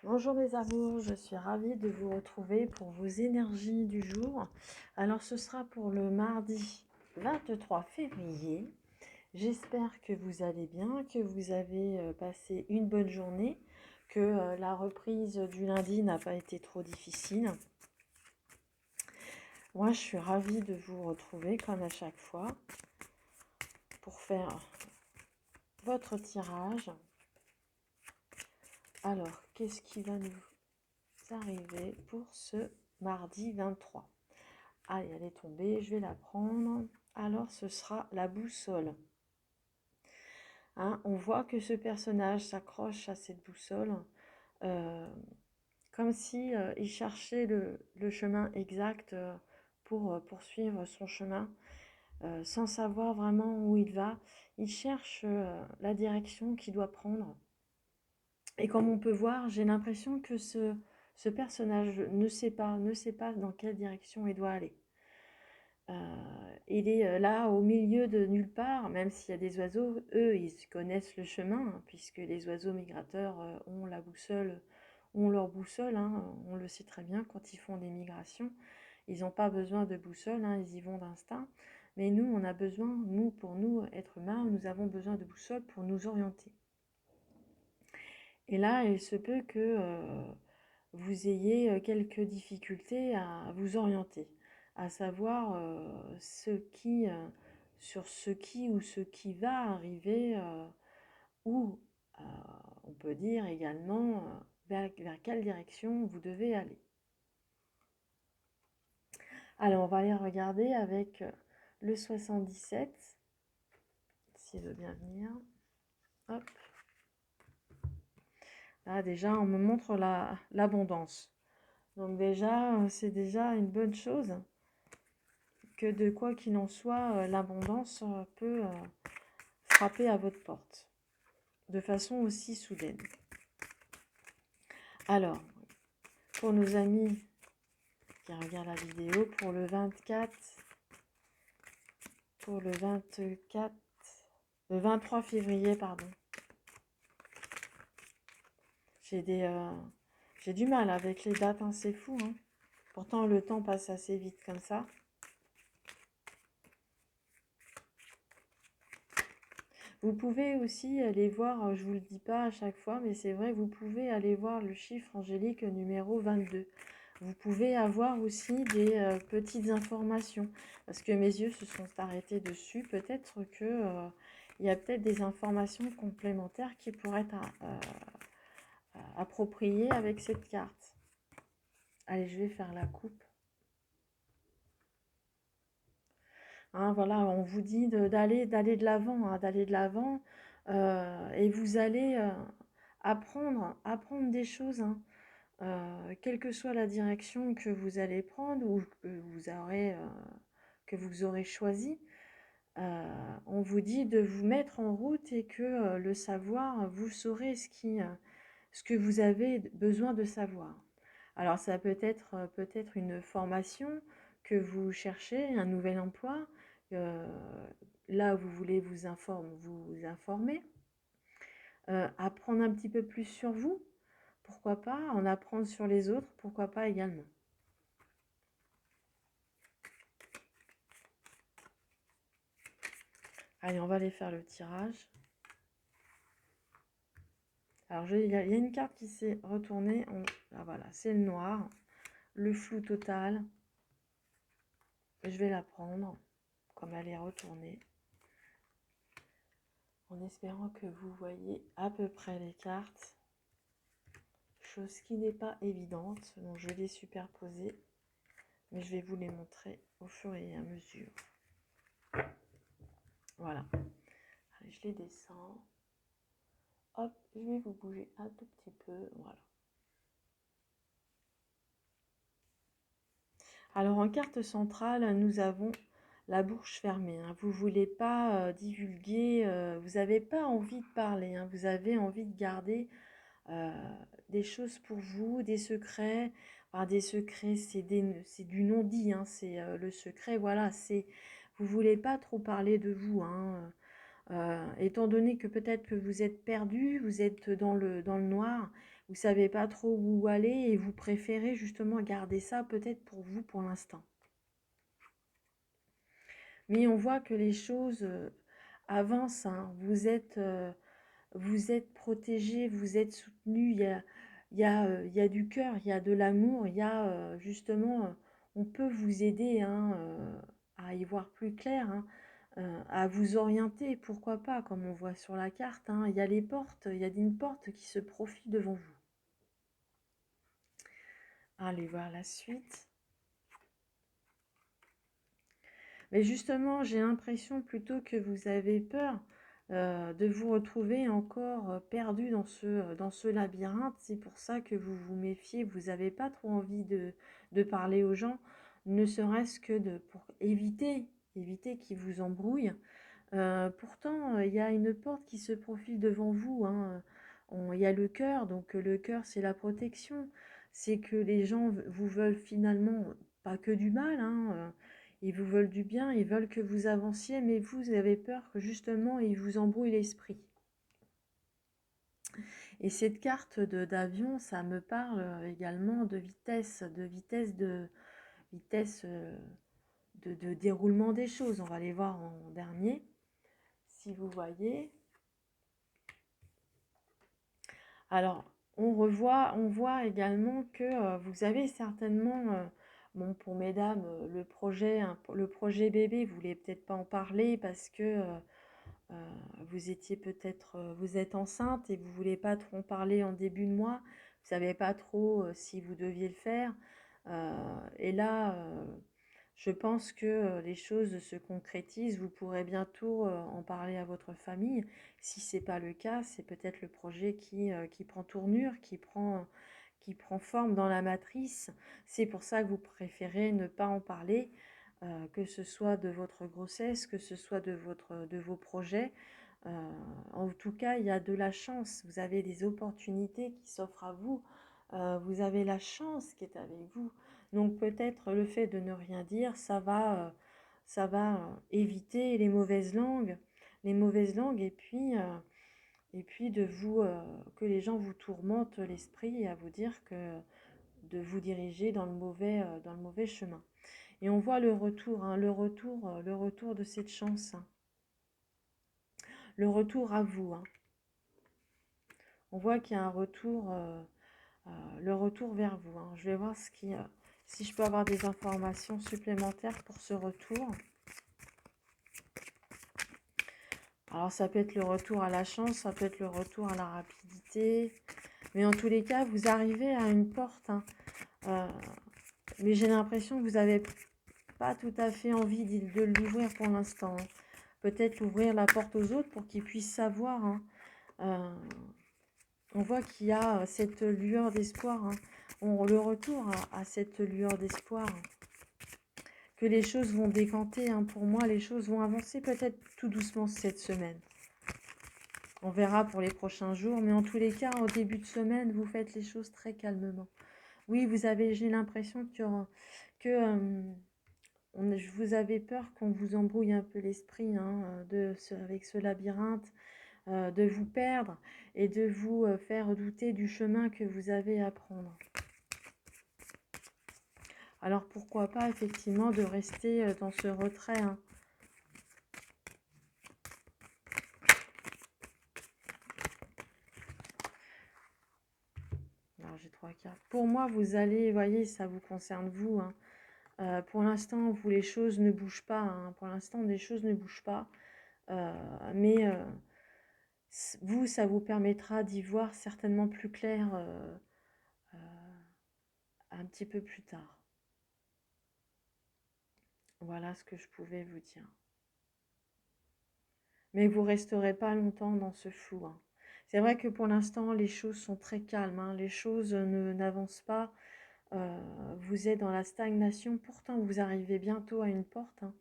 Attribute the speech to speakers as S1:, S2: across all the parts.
S1: Bonjour mes amours, je suis ravie de vous retrouver pour vos énergies du jour. Alors ce sera pour le mardi 23 février. J'espère que vous allez bien, que vous avez passé une bonne journée, que la reprise du lundi n'a pas été trop difficile. Moi je suis ravie de vous retrouver comme à chaque fois pour faire votre tirage. Alors qu'est-ce qui va nous arriver pour ce mardi 23? Allez, elle est tombée, je vais la prendre. Alors, ce sera la boussole. Hein, on voit que ce personnage s'accroche à cette boussole, euh, comme si il cherchait le chemin exact pour poursuivre son chemin, sans savoir vraiment où il va. Il cherche la direction qu'il doit prendre. Et comme on peut voir, j'ai l'impression que ce personnage ne sait pas dans quelle direction il doit aller. Il est là au milieu de nulle part, même s'il y a des oiseaux, eux, ils connaissent le chemin, hein, puisque les oiseaux migrateurs ont la boussole, ont leur boussole, hein, on le sait très bien quand ils font des migrations. Ils n'ont pas besoin de boussole, hein, ils y vont d'instinct. Mais nous, on a besoin, pour nous, êtres humains, nous avons besoin de boussole pour nous orienter. Et là, il se peut que vous ayez quelques difficultés à vous orienter, à savoir sur ce qui ou ce qui va arriver, ou on peut dire également vers quelle direction vous devez aller. Alors, on va aller regarder avec le 77, s'il veut bien venir. Hop. Là, déjà, on me montre l'abondance. Donc déjà, c'est déjà une bonne chose que de quoi qu'il en soit, l'abondance peut frapper à votre porte de façon aussi soudaine. Alors, pour nos amis qui regardent la vidéo, pour le 24, le 23 février, pardon, j'ai du mal avec les dates, hein, c'est fou, hein. Pourtant, le temps passe assez vite comme ça. Vous pouvez aussi aller voir, je ne vous le dis pas à chaque fois, mais c'est vrai, vous pouvez aller voir le chiffre angélique numéro 22. Vous pouvez avoir aussi des petites informations, parce que mes yeux se sont arrêtés dessus. Peut-être que il y a peut-être des informations complémentaires qui pourraient être appropriées avec cette carte. Allez, je vais faire la coupe. Hein, voilà, on vous dit d'aller de l'avant, hein, d'aller de l'avant, et vous allez apprendre des choses, hein, quelle que soit la direction que vous allez prendre ou que vous aurez choisi. On vous dit de vous mettre en route et que le savoir, vous saurez ce que vous avez besoin de savoir. Alors ça peut être peut-être une formation que vous cherchez, un nouvel emploi, là où vous voulez vous informer, apprendre un petit peu plus sur vous, pourquoi pas, en apprendre sur les autres, pourquoi pas également. Allez, on va aller faire le tirage. Alors, il y a une carte qui s'est retournée. Ah, voilà, c'est le noir, le flou total. Je vais la prendre comme elle est retournée, en espérant que vous voyez à peu près les cartes. Chose qui n'est pas évidente, donc je vais les superposer, mais je vais vous les montrer au fur et à mesure. Voilà. Allez, je les descends. Hop, je vais vous bouger un tout petit peu. Voilà. Alors en carte centrale, nous avons la bouche fermée, hein. Vous ne voulez pas divulguer, vous n'avez pas envie de parler, hein. Vous avez envie de garder des choses pour vous, des secrets. Enfin, des secrets, c'est du non-dit, hein. C'est le secret, voilà, vous ne voulez pas trop parler de vous, hein. Étant donné que peut-être que vous êtes perdu, vous êtes dans le noir, Vous savez pas trop où aller et vous préférez justement garder ça peut-être pour vous pour l'instant. Mais on voit que les choses avancent, hein. Vous êtes protégé, vous êtes soutenu. Il y a du cœur, il y a de l'amour, il y a justement, on peut vous aider, hein, à y voir plus clair, hein, à vous orienter, pourquoi pas, comme on voit sur la carte, hein. Il y a les portes, il y a une porte qui se profile devant vous. Allez voir la suite. Mais justement, j'ai l'impression plutôt que vous avez peur de vous retrouver encore perdu dans ce labyrinthe. C'est pour ça que vous vous méfiez, vous n'avez pas trop envie de parler aux gens, ne serait-ce que pour éviter qu'ils vous embrouillent. Pourtant, il y a une porte qui se profile devant vous, hein. Il y a le cœur, donc le cœur, c'est la protection. C'est que les gens vous veulent finalement pas que du mal, hein, ils vous veulent du bien, ils veulent que vous avanciez, mais vous avez peur que justement, ils vous embrouillent l'esprit. Et cette carte d'avion, ça me parle également de vitesse de déroulement des choses. On va les voir en dernier. Si vous voyez, alors on voit également que vous avez certainement, bon pour mesdames, le projet bébé, vous voulez peut-être pas en parler parce que vous étiez peut-être, vous êtes enceinte et vous voulez pas trop en parler en début de mois. Vous savez pas trop si vous deviez le faire. Et là, je pense que les choses se concrétisent. Vous pourrez bientôt en parler à votre famille. Si c'est pas le cas, c'est peut-être le projet qui prend tournure, qui prend forme dans la matrice. C'est pour ça que vous préférez ne pas en parler, que ce soit de votre grossesse, que ce soit de vos projets. En tout cas, il y a de la chance. Vous avez des opportunités qui s'offrent à vous. Vous avez la chance qui est avec vous. Donc peut-être le fait de ne rien dire, ça va éviter les mauvaises langues et puis que les gens vous tourmentent l'esprit et à vous dire que de vous diriger dans le mauvais chemin. Et on voit le retour, hein, le retour de cette chance, hein, le retour à vous, hein. On voit qu'il y a un retour, le retour vers vous, hein. Je vais voir si je peux avoir des informations supplémentaires pour ce retour. Alors ça peut être le retour à la chance, ça peut être le retour à la rapidité. Mais en tous les cas, vous arrivez à une porte, hein. Mais j'ai l'impression que vous n'avez pas tout à fait envie de l'ouvrir pour l'instant, hein. Peut-être ouvrir la porte aux autres pour qu'ils puissent savoir, hein. On voit qu'il y a cette lueur d'espoir, hein. Le retour à cette lueur d'espoir, hein, que les choses vont décanter, hein. Pour moi, les choses vont avancer peut-être tout doucement cette semaine. On verra pour les prochains jours, mais en tous les cas, au début de semaine, vous faites les choses très calmement. Oui, j'ai l'impression vous avez peur qu'on vous embrouille un peu l'esprit, hein, avec ce labyrinthe, de vous perdre et de vous faire douter du chemin que vous avez à prendre. Alors pourquoi pas effectivement de rester dans ce retrait, hein. Alors j'ai 3 cartes. Pour moi, vous voyez, ça vous concerne vous, hein. Pour l'instant, les choses ne bougent pas, hein. Pour l'instant, les choses ne bougent pas. Mais vous, ça vous permettra d'y voir certainement plus clair un petit peu plus tard. Voilà ce que je pouvais vous dire. Mais vous resterez pas longtemps dans ce flou, hein. C'est vrai que pour l'instant, les choses sont très calmes, hein. Les choses n'avancent pas. Vous êtes dans la stagnation. Pourtant, vous arrivez bientôt à une porte, hein.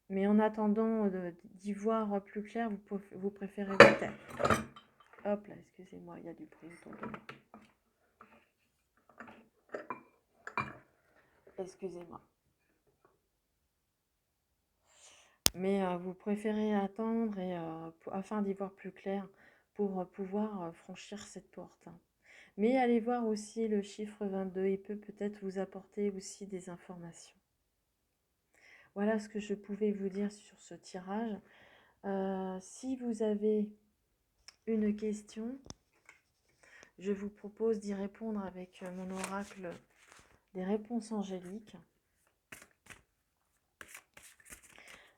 S1: Mais en attendant d'y voir plus clair, vous préférez vous taire. Hop là, excusez-moi, il y a du bruit autour de moi. Excusez-moi. Mais vous préférez attendre afin d'y voir plus clair pour pouvoir franchir cette porte, hein. Mais allez voir aussi le chiffre 22, il peut peut-être vous apporter aussi des informations. Voilà ce que je pouvais vous dire sur ce tirage. Si vous avez une question, je vous propose d'y répondre avec mon oracle des réponses angéliques.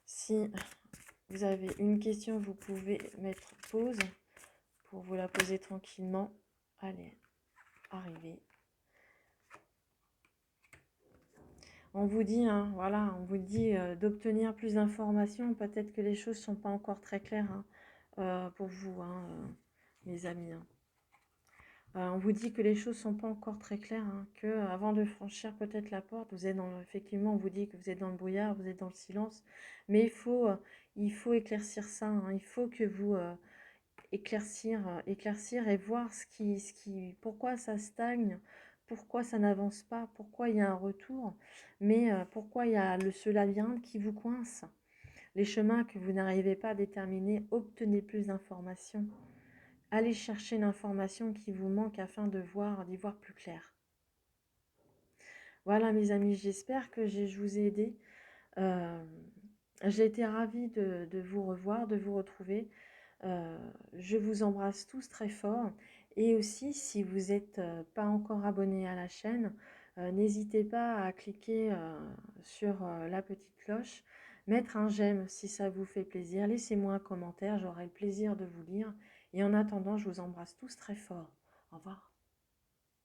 S1: Si vous avez une question, vous pouvez mettre pause pour vous la poser tranquillement. Allez, arrivez. On vous dit, hein, voilà, on vous dit d'obtenir plus d'informations. Peut-être que les choses ne sont pas encore très claires, hein, pour vous, hein, mes amis, hein. On vous dit que les choses ne sont pas encore très claires, hein, que avant de franchir peut-être la porte, vous êtes effectivement, on vous dit que vous êtes dans le brouillard, vous êtes dans le silence, mais il faut éclaircir ça, hein. Il faut que vous éclaircir et voir pourquoi ça stagne, pourquoi ça n'avance pas, pourquoi il y a un retour, mais pourquoi il y a ce labyrinthe qui vous coince, les chemins que vous n'arrivez pas à déterminer. Obtenez plus d'informations. Allez chercher l'information qui vous manque afin d'y voir plus clair. Voilà mes amis, j'espère que je vous ai aidé. J'ai été ravie de vous revoir, de vous retrouver. Je vous embrasse tous très fort. Et aussi, si vous n'êtes pas encore abonné à la chaîne, n'hésitez pas à cliquer sur la petite cloche, mettre un j'aime si ça vous fait plaisir. Laissez-moi un commentaire, j'aurai le plaisir de vous lire. Et en attendant, je vous embrasse tous très fort. Au revoir.